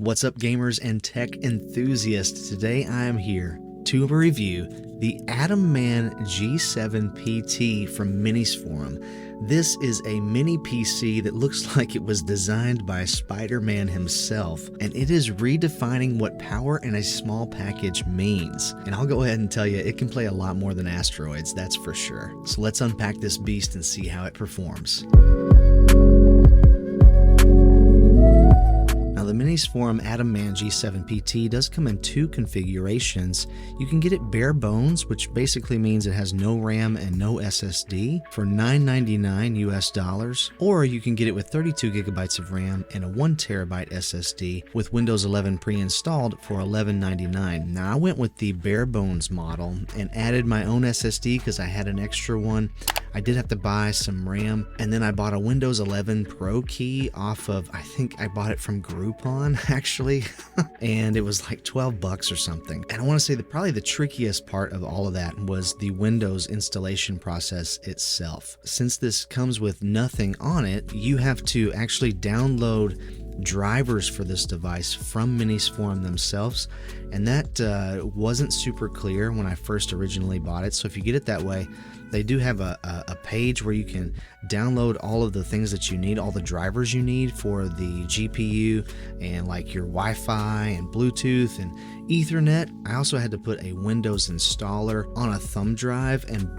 What's up, gamers and tech enthusiasts? Today I am here to review the AtomMan G7 PT from Minisforum. This is a mini PC that looks like it was designed by Spider-Man himself, and it is redefining what power in a small package means. And I'll go ahead and tell you, it can play a lot more than asteroids, that's for sure. So let's unpack this beast and see how it performs. The Minisforum AtomMan G7 PT does come in two configurations. You can get it bare bones, which basically means it has no RAM and no SSD, for $9.99 US, or you can get it with 32 gigabytes of RAM and a 1 terabyte SSD with Windows 11 pre-installed for $11.99. Now I went with the bare bones model and added my own SSD because I had an extra one. I did have to buy some RAM, and then I bought a Windows 11 Pro key off of, I think I bought it from Groupon actually, and it was like 12 bucks or something. And I want to say that probably the trickiest part of all of that was the Windows installation process itself. Since this comes with nothing on it, you have to actually download drivers for this device from Minisforum themselves, and that wasn't super clear when I first originally bought it. So if you get it that way, they do have a page where you can download all of the things that you need, all the drivers you need for the GPU and like your Wi-Fi and Bluetooth and Ethernet. I also had to put a Windows installer on a thumb drive and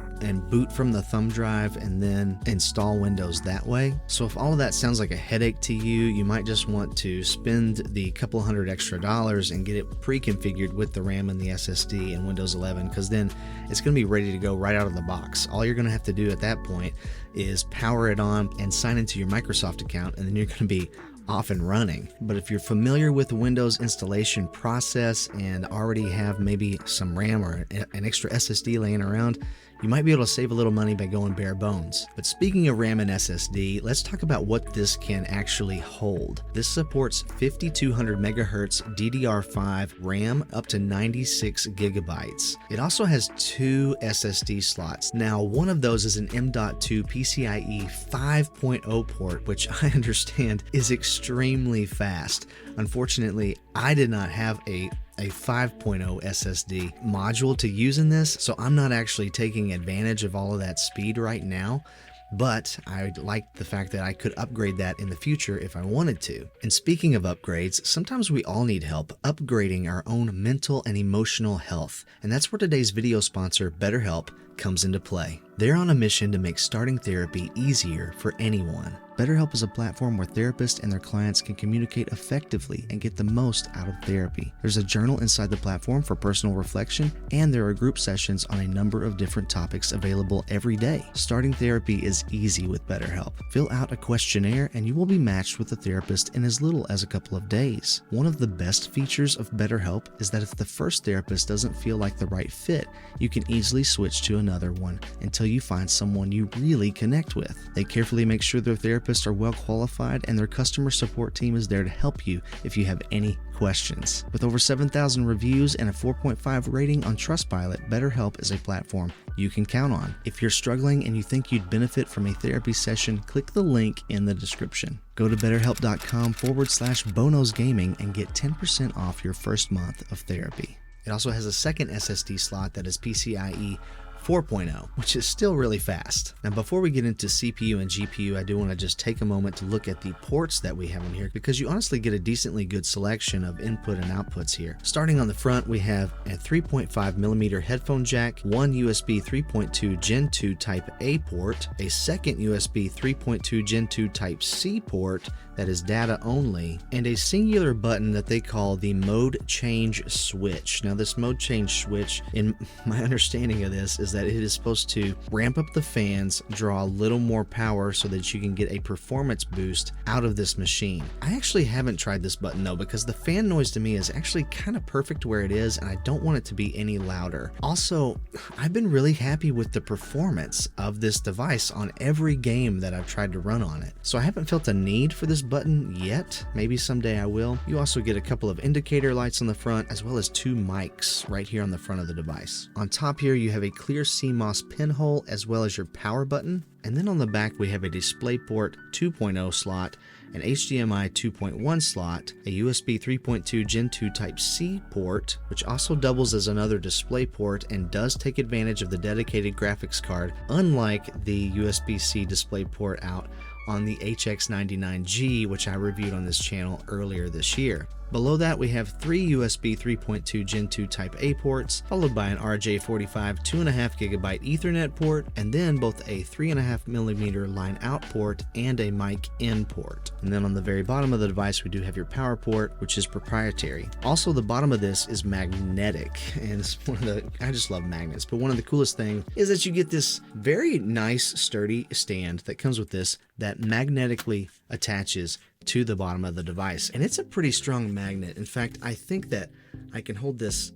boot from the thumb drive and then install Windows that way. So if all of that sounds like a headache to you, you might just want to spend the couple hundred extra dollars and get it pre-configured with the RAM and the SSD and Windows 11, because then it's going to be ready to go right out of the box. All you're going to have to do at that point is power it on and sign into your Microsoft account, and then you're going to be off and running. But if you're familiar with the Windows installation process and already have maybe some RAM or an extra SSD laying around, you might be able to save a little money by going bare bones. But speaking of RAM and SSD, let's talk about what this can actually hold. This supports 5200 megahertz DDR5 RAM up to 96 gigabytes. It also has two SSD slots. Now, one of those is an M.2 PCIe 5.0 port, which I understand is extremely fast. Unfortunately, I did not have a 5.0 SSD module to use in this, so I'm not actually taking advantage of all of that speed right now, but I like the fact that I could upgrade that in the future if I wanted to. And speaking of upgrades, sometimes we all need help upgrading our own mental and emotional health, and that's where today's video sponsor, BetterHelp, comes into play. They're on a mission to make starting therapy easier for anyone. BetterHelp is a platform where therapists and their clients can communicate effectively and get the most out of therapy. There's a journal inside the platform for personal reflection, and there are group sessions on a number of different topics available every day. Starting therapy is easy with BetterHelp. Fill out a questionnaire and you will be matched with a therapist in as little as a couple of days. One of the best features of BetterHelp is that if the first therapist doesn't feel like the right fit, you can easily switch to another one until you find someone you really connect with. They carefully make sure their therapists are well qualified, and their customer support team is there to help you if you have any questions. With over 7,000 reviews and a 4.5 rating on Trustpilot, BetterHelp is a platform you can count on. If you're struggling and you think you'd benefit from a therapy session, click the link in the description. Go to betterhelp.com/bonosgaming and get 10% off your first month of therapy. It also has a second SSD slot that is PCIe 4.0, which is still really fast. Now, before we get into CPU and GPU, I do want to just take a moment to look at the ports that we have in here, because you honestly get a decently good selection of input and outputs here. Starting on the front, we have a 3.5mm headphone jack, one USB 3.2 Gen 2 Type A port, a second USB 3.2 Gen 2 Type C port that is data only, and a singular button that they call the mode change switch. Now, this mode change switch, in my understanding of this, is that it is supposed to ramp up the fans, draw a little more power so that you can get a performance boost out of this machine. I actually haven't tried this button though, because the fan noise to me is actually kind of perfect where it is, and I don't want it to be any louder. Also, I've been really happy with the performance of this device on every game that I've tried to run on it, so I haven't felt a need for this button yet. Maybe someday I will. You also get a couple of indicator lights on the front, as well as two mics right here on the front of the device. On top here, you have a clear CMOS pinhole as well as your power button, and then on the back we have a DisplayPort 2.0 slot an HDMI 2.1 slot, a USB 3.2 Gen 2 Type-C port, which also doubles as another display port and does take advantage of the dedicated graphics card, unlike the USB-C display port out on the HX99G, which I reviewed on this channel earlier this year. Below that, we have 3 USB 3.2 Gen 2 Type-A ports, followed by an RJ45 2.5GB Ethernet port, and then both a 3.5mm line out port and a mic in port. And then on the very bottom of the device, we do have your power port, which is proprietary. Also, the bottom of this is magnetic, and it's one of the, I just love magnets, but one of the coolest things is that you get this very nice, sturdy stand that comes with this that magnetically attaches to the bottom of the device, and it's a pretty strong magnet. In fact, I think that I can hold this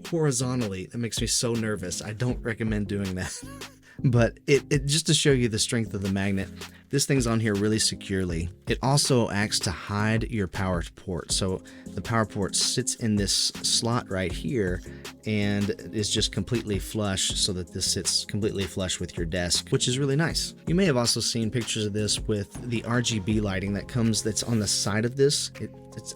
horizontally. That makes me so nervous. I don't recommend doing that. But it just to show you the strength of the magnet, this thing's on here really securely. It also acts to hide your power port. So the power port sits in this slot right here and is just completely flush, so that this sits completely flush with your desk, which is really nice. You may have also seen pictures of this with the RGB lighting that's on the side of this.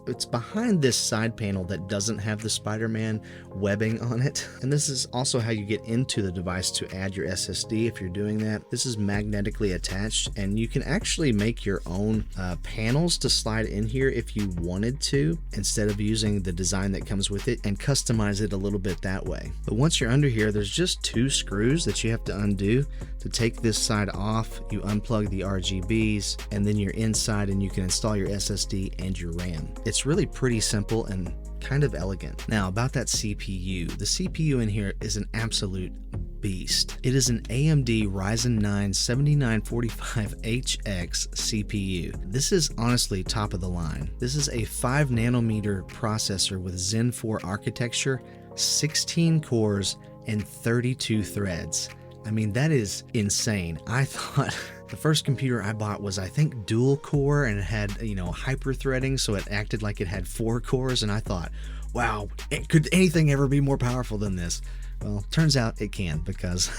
It's behind this side panel that doesn't have the Spider-Man webbing on it. And this is also how you get into the device to add your SSD if you're doing that. This is magnetically attached, and you can actually make your own panels to slide in here if you wanted to, instead of using the design that comes with it, and customize it a little bit that way. But once you're under here, there's just 2 screws that you have to undo to take this side off. You unplug the RGBs, and then you're inside and you can install your SSD and your RAM. It's really pretty simple and kind of elegant. Now, about that CPU. The CPU in here is an absolute beast. It is an AMD Ryzen 9 7945HX CPU. This is honestly top of the line. This is a 5nm processor with Zen 4 architecture, 16 cores, and 32 threads. I mean, that is insane. I thought the first computer I bought was, I think, dual core, and it had, hyper threading, so it acted like it had 4 cores, and I thought, wow, could anything ever be more powerful than this? Well, turns out it can, because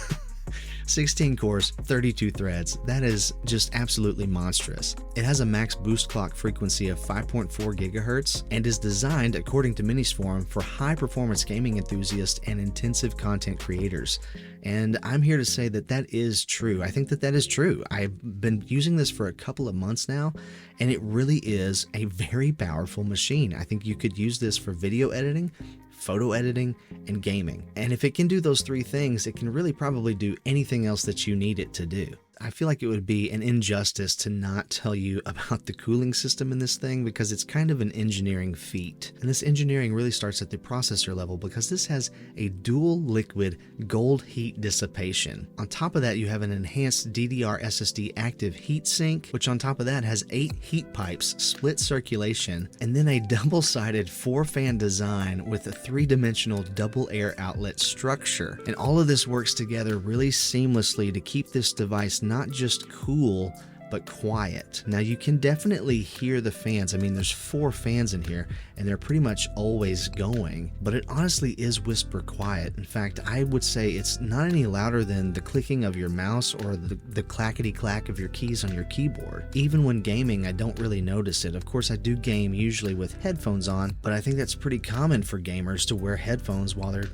16 cores, 32 threads, that is just absolutely monstrous. It has a max boost clock frequency of 5.4 GHz and is designed, according to Minisforum, for high performance gaming enthusiasts and intensive content creators. And I'm here to say that that is true. I think that that is true. I've been using this for a couple of months now, and it really is a very powerful machine. I think you could use this for video editing, photo editing, and gaming. And if it can do those 3 things, it can really probably do anything else that you need it to do. I feel like it would be an injustice to not tell you about the cooling system in this thing, because it's kind of an engineering feat. And this engineering really starts at the processor level, because this has a dual liquid gold heat dissipation. On top of that, you have an enhanced DDR SSD active heat sink, which on top of that has 8 heat pipes, split circulation, and then a double-sided 4-fan design with a 3-dimensional double air outlet structure. And all of this works together really seamlessly to keep this device not just cool, but quiet. Now, you can definitely hear the fans. I mean, there's 4 fans in here, and they're pretty much always going, but it honestly is whisper quiet. In fact, I would say it's not any louder than the clicking of your mouse or the clackety clack of your keys on your keyboard. Even when gaming, I don't really notice it. Of course, I do game usually with headphones on, but I think that's pretty common for gamers to wear headphones while they're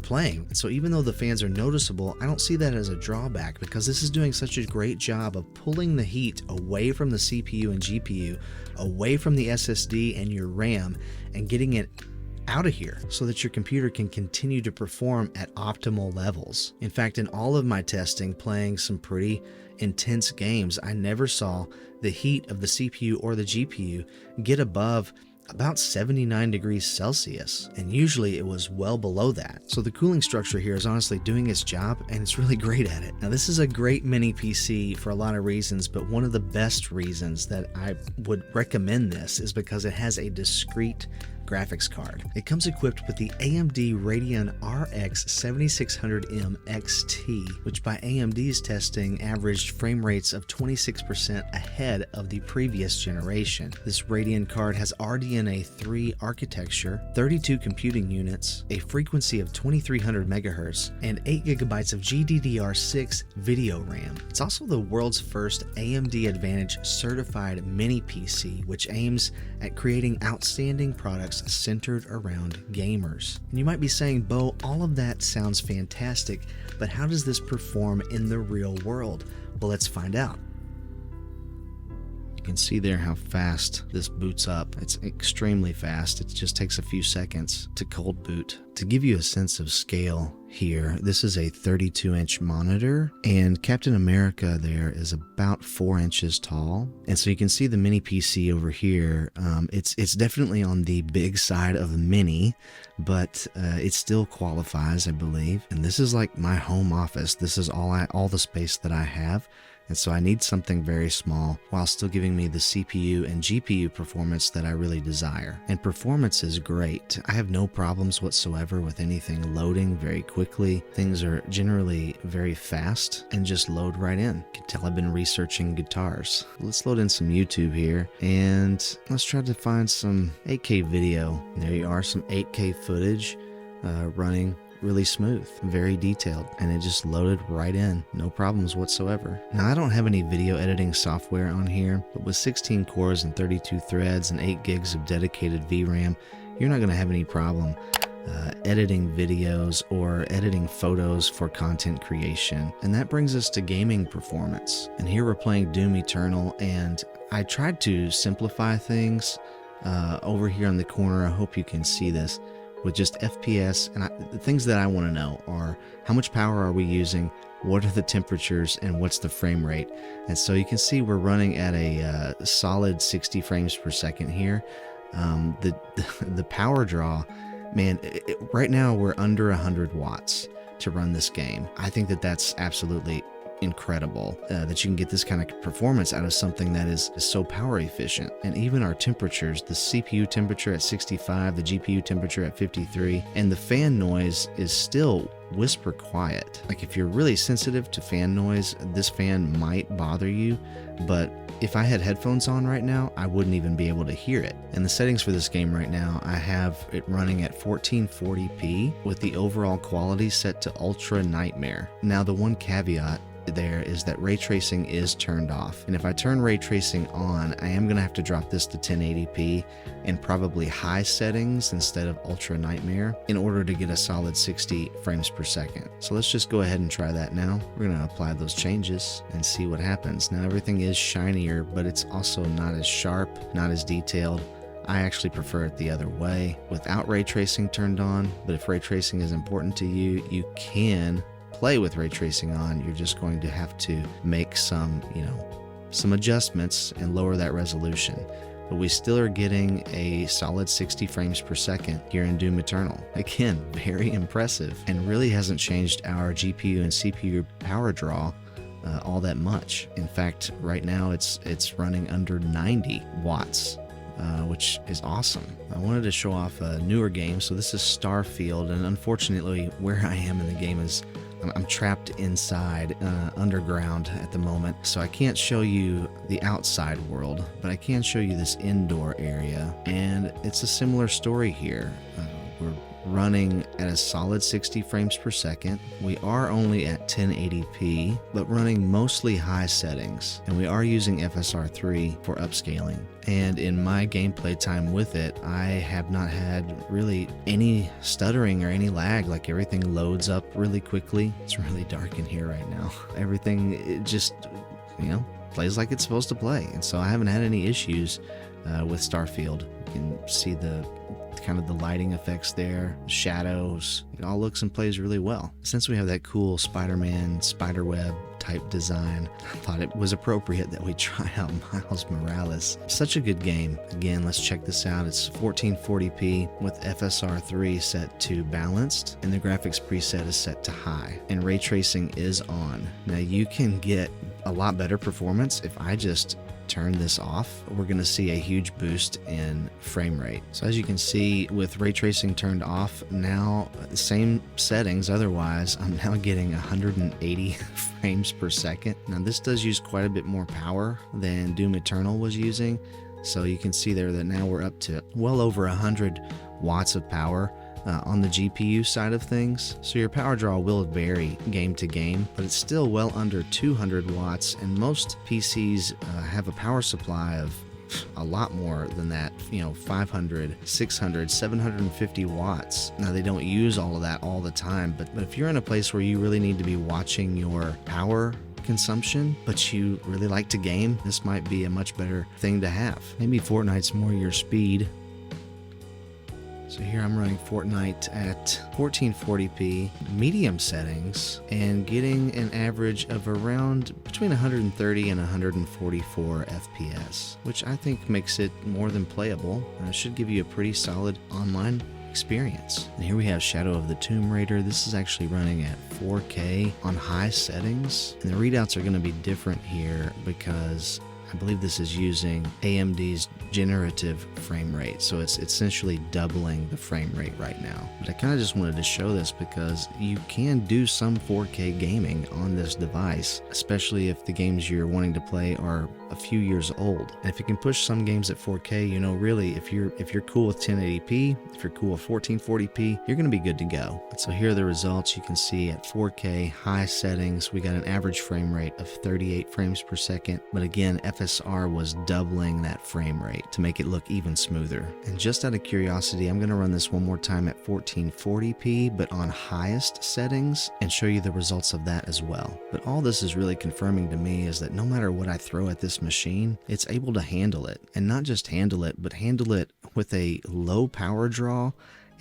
playing. So even though the fans are noticeable, I don't see that as a drawback, because this is doing such a great job of pulling the heat away from the CPU and GPU, away from the SSD and your RAM, and getting it out of here so that your computer can continue to perform at optimal levels. In fact, in all of my testing, playing some pretty intense games, I never saw the heat of the CPU or the GPU get above about 79 degrees Celsius, and usually it was well below that. So the cooling structure here is honestly doing its job, and it's really great at it. Now, this is a great mini PC for a lot of reasons, but one of the best reasons that I would recommend this is because it has a discrete graphics card. It comes equipped with the AMD Radeon RX 7600M XT, which by AMD's testing averaged frame rates of 26% ahead of the previous generation. This Radeon card has RDNA 3 architecture, 32 computing units, a frequency of 2300 MHz, and 8 GB of GDDR6 video RAM. It's also the world's first AMD Advantage certified mini PC, which aims at creating outstanding products centered around gamers. And you might be saying, Bo, all of that sounds fantastic, but how does this perform in the real world? Well, let's find out. You can see there how fast this boots up. It's extremely fast. It just takes a few seconds to cold boot. To give you a sense of scale here, this is a 32-inch monitor, and Captain America there is about 4 inches tall. And so you can see the mini PC over here. It's definitely on the big side of mini, but it still qualifies, I believe. And this is like my home office. This is all the space that I have. And so I need something very small while still giving me the CPU and GPU performance that I really desire. And performance is great. I have no problems whatsoever with anything loading very quickly. Things are generally very fast and just load right in. You can tell I've been researching guitars. Let's load in some YouTube here and let's try to find some 8K video. There you are, some 8K footage running really smooth, very detailed, and it just loaded right in, no problems whatsoever. Now, I don't have any video editing software on here, but with 16 cores and 32 threads and 8 gigs of dedicated VRAM, you're not going to have any problem editing videos or editing photos for content creation. And that brings us to gaming performance. And here we're playing Doom Eternal, and I tried to simplify things over here on the corner. I hope you can see this. With just FPS, and the things that I want to know are how much power are we using, what are the temperatures, and what's the frame rate. And so you can see we're running at a solid 60 frames per second here. The power draw, man, right now we're under 100 watts to run this game. I think that that's absolutely incredible that you can get this kind of performance out of something that is so power efficient. And even our temperatures, the CPU temperature at 65, the GPU temperature at 53, and the fan noise is still whisper quiet. Like if you're really sensitive to fan noise, this fan might bother you, but if I had headphones on right now, I wouldn't even be able to hear it. And the settings for this game right now, I have it running at 1440p with the overall quality set to Ultra Nightmare. Now, the one caveat there is that ray tracing is turned off, and if I turn ray tracing on, I am going to have to drop this to 1080p and probably high settings instead of Ultra Nightmare in order to get a solid 60 frames per second. So let's just go ahead and try that now. We're going to apply those changes and see what happens. Now everything is shinier, but it's also not as sharp, not as detailed. I actually prefer it the other way without ray tracing turned on, but if ray tracing is important to you, you can play with ray tracing on. You're just going to have to make some adjustments and lower that resolution. But we still are getting a solid 60 frames per second here in Doom Eternal. Again, very impressive, and really hasn't changed our GPU and CPU power draw all that much. In fact, right now it's running under 90 watts. Which is awesome. I wanted to show off a newer game. So this is Starfield, and unfortunately where I am in the game is I'm trapped inside underground at the moment, so I can't show you the outside world, but I can show you this indoor area, and it's a similar story here. We're running at a solid 60 frames per second. We are only at 1080p, but running mostly high settings, and we are using FSR3 for upscaling. And in my gameplay time with it, I have not had really any stuttering or any lag. Like everything loads up really quickly. It's really dark in here right now. Everything, it just, plays like it's supposed to play. And so I haven't had any issues with Starfield. You can see the kind of the lighting effects there, shadows. It all looks and plays really well. Since we have that cool Spider-Man spiderweb type design, I thought it was appropriate that we try out Miles Morales. Such a good game. Again, let's check this out. It's 1440p with FSR3 set to balanced, and the graphics preset is set to high, and ray tracing is on. Now you can get a lot better performance if I just turn this off, we're going to see a huge boost in frame rate. So as you can see, with ray tracing turned off, now the same settings otherwise, I'm now getting 180 frames per second. Now this does use quite a bit more power than Doom Eternal was using. So you can see there that now we're up to well over 100 watts of power on the GPU side of things. So your power draw will vary game to game, but it's still well under 200 watts, and most PCs have a power supply of a lot more than that, 500, 600, 750 watts. Now they don't use all of that all the time, but if you're in a place where you really need to be watching your power consumption, but you really like to game, this might be a much better thing to have. Maybe Fortnite's more your speed. So here I'm running Fortnite at 1440p medium settings and getting an average of around between 130 and 144 FPS, which I think makes it more than playable. It should give you a pretty solid online experience. And here we have Shadow of the Tomb Raider. This is actually running at 4K on high settings, and the readouts are going to be different here because I believe this is using AMD's generative frame rate, so it's essentially doubling the frame rate right now. But I kind of just wanted to show this because you can do some 4K gaming on this device, especially if the games you're wanting to play are a few years old. And if you can push some games at 4K, really, if you're cool with 1080p, if you're cool with 1440p, you're going to be good to go. And so here are the results. You can see at 4K high settings, we got an average frame rate of 38 frames per second. But again, FSR was doubling that frame rate to make it look even smoother. And just out of curiosity, I'm going to run this one more time at 1440p, but on highest settings, and show you the results of that as well. But all this is really confirming to me is that no matter what I throw at this machine, it's able to handle it. And not just handle it, but handle it with a low power draw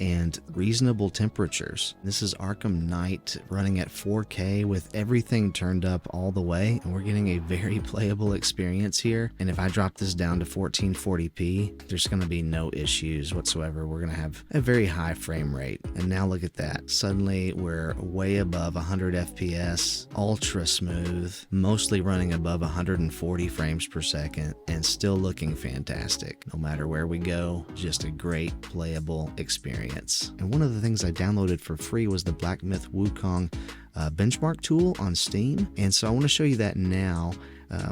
and reasonable temperatures. This is Arkham Knight running at 4K with everything turned up all the way, and we're getting a very playable experience here. And if I drop this down to 1440p, there's going to be no issues whatsoever. We're going to have a very high frame rate. And now look at that. Suddenly we're way above 100 FPS, ultra smooth, mostly running above 140 frames per second, and still looking fantastic. No matter where we go, just a great playable experience. And one of the things I downloaded for free was the Black Myth Wukong benchmark tool on Steam. And so I want to show you that now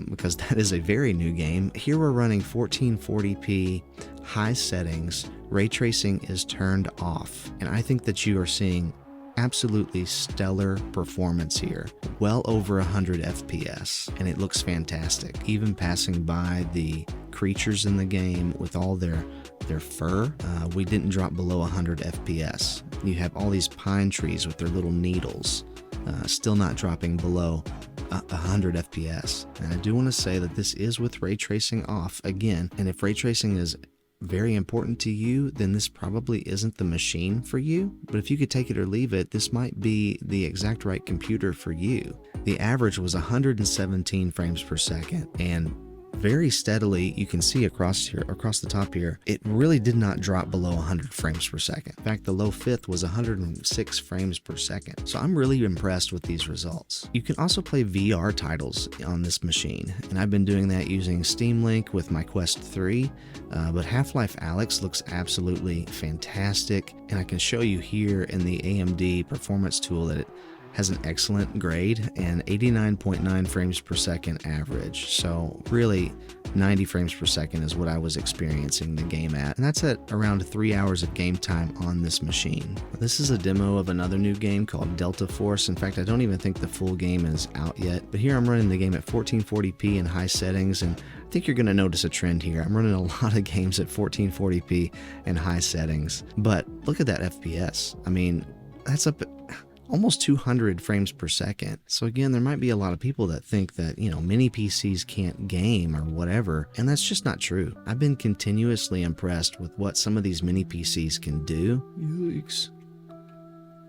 because that is a very new game. Here we're running 1440p high settings. Ray tracing is turned off. And I think that you are seeing absolutely stellar performance here, well over 100 FPS, and it looks fantastic. Even passing by the creatures in the game with all their fur, we didn't drop below 100 FPS. You have all these pine trees with their little needles, still not dropping below 100 FPS. And I do want to say that this is with ray tracing off again, and if ray tracing is very important to you, then this probably isn't the machine for you. But if you could take it or leave it, this might be the exact right computer for you. The average was 117 frames per second, and very steadily, you can see across the top here, it really did not drop below 100 frames per second. In fact, the low fifth was 106 frames per second. So I'm really impressed with these results. You can also play VR titles on this machine, and I've been doing that using Steam Link with my Quest 3, but Half-Life Alyx looks absolutely fantastic, and I can show you here in the AMD performance tool that it has an excellent grade and 89.9 frames per second average. So really 90 frames per second is what I was experiencing the game at. And that's at around 3 hours of game time on this machine. This is a demo of another new game called Delta Force. In fact, I don't even think the full game is out yet. But here I'm running the game at 1440p in high settings, and I think you're going to notice a trend here. I'm running a lot of games at 1440p in high settings. But look at that FPS. I mean, that's up at almost 200 frames per second. So again, there might be a lot of people that think that, mini PCs can't game or whatever, and that's just not true. I've been continuously impressed with what some of these mini PCs can do. Yikes.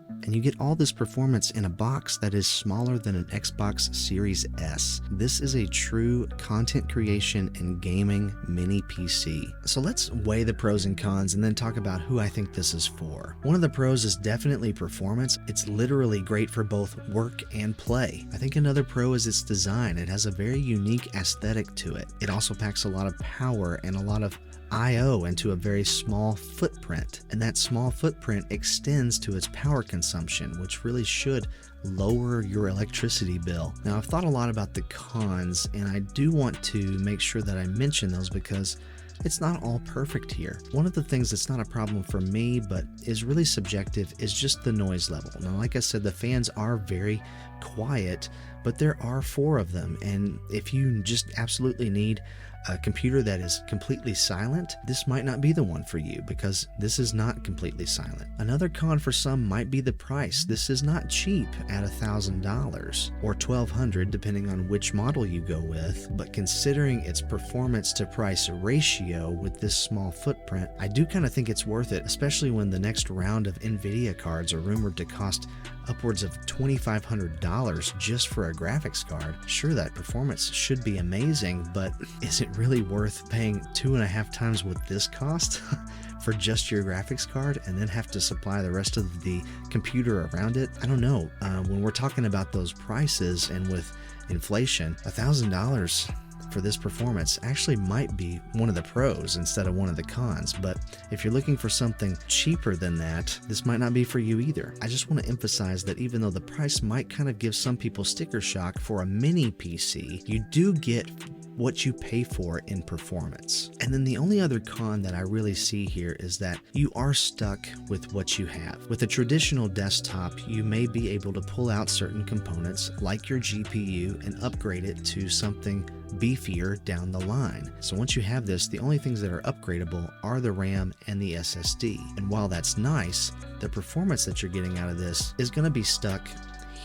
And you get all this performance in a box that is smaller than an Xbox Series S. This is a true content creation and gaming mini PC. So let's weigh the pros and cons and then talk about who I think this is for. One of the pros is definitely performance. It's literally great for both work and play. I think another pro is its design. It has a very unique aesthetic to it. It also packs a lot of power and a lot of I/O into a very small footprint, and that small footprint extends to its power consumption, which really should lower your electricity bill. Now, I've thought a lot about the cons, and I do want to make sure that I mention those because it's not all perfect here. One of the things that's not a problem for me, but is really subjective, is just the noise level. Now, like I said, the fans are very quiet, but there are 4 of them, and if you just absolutely need a computer that is completely silent, this might not be the one for you because this is not completely silent. Another con for some might be the price. This is not cheap at $1,000 or $1,200 depending on which model you go with, but considering its performance to price ratio with this small footprint, I do kind of think it's worth it, especially when the next round of NVIDIA cards are rumored to cost upwards of $2,500 just for a graphics card. Sure, that performance should be amazing, but is it really worth paying 2.5 times what this cost for just your graphics card and then have to supply the rest of the computer around it? I don't know. When we're talking about those prices and with inflation, $1,000 for this performance actually might be one of the pros instead of one of the cons, but if you're looking for something cheaper than that, this might not be for you either. I just want to emphasize that even though the price might kind of give some people sticker shock for a mini PC, you do get what you pay for in performance. And then the only other con that I really see here is that you are stuck with what you have. With a traditional desktop, you may be able to pull out certain components like your GPU and upgrade it to something beefier down the line. So once you have this, the only things that are upgradable are the RAM and the SSD. And while that's nice, the performance that you're getting out of this is going to be stuck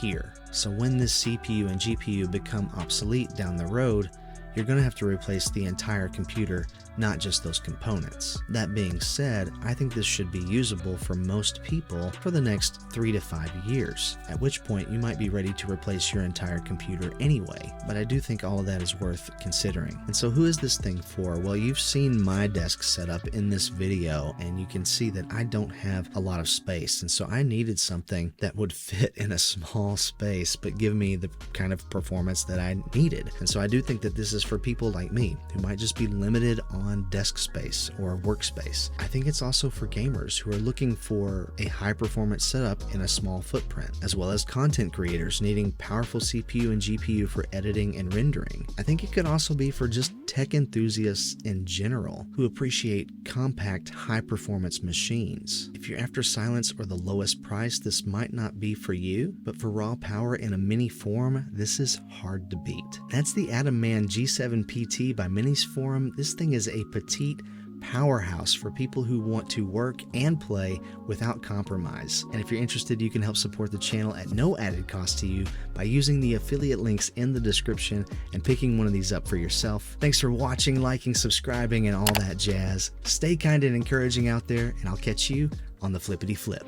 here. So when this CPU and GPU become obsolete down the road, you're going to have to replace the entire computer, not just those components. That being said, I think this should be usable for most people for the next 3 to 5 years, at which point you might be ready to replace your entire computer anyway. But I do think all of that is worth considering. And so who is this thing for? Well, you've seen my desk setup in this video, and you can see that I don't have a lot of space. And so I needed something that would fit in a small space, but give me the kind of performance that I needed. And so I do think that this is for people like me who might just be limited on desk space or workspace. I think it's also for gamers who are looking for a high performance setup in a small footprint, as well as content creators needing powerful CPU and GPU for editing and rendering. I think it could also be for just tech enthusiasts in general who appreciate compact, high performance machines. If you're after silence or the lowest price, this might not be for you, but for raw power in a mini form, this is hard to beat. That's the AtomMan G7 PT by Minisforum. This thing is a petite powerhouse for people who want to work and play without compromise. And if you're interested, you can help support the channel at no added cost to you by using the affiliate links in the description and picking one of these up for yourself. Thanks for watching, liking, subscribing, and all that jazz. Stay kind and encouraging out there, and I'll catch you on the flippity flip.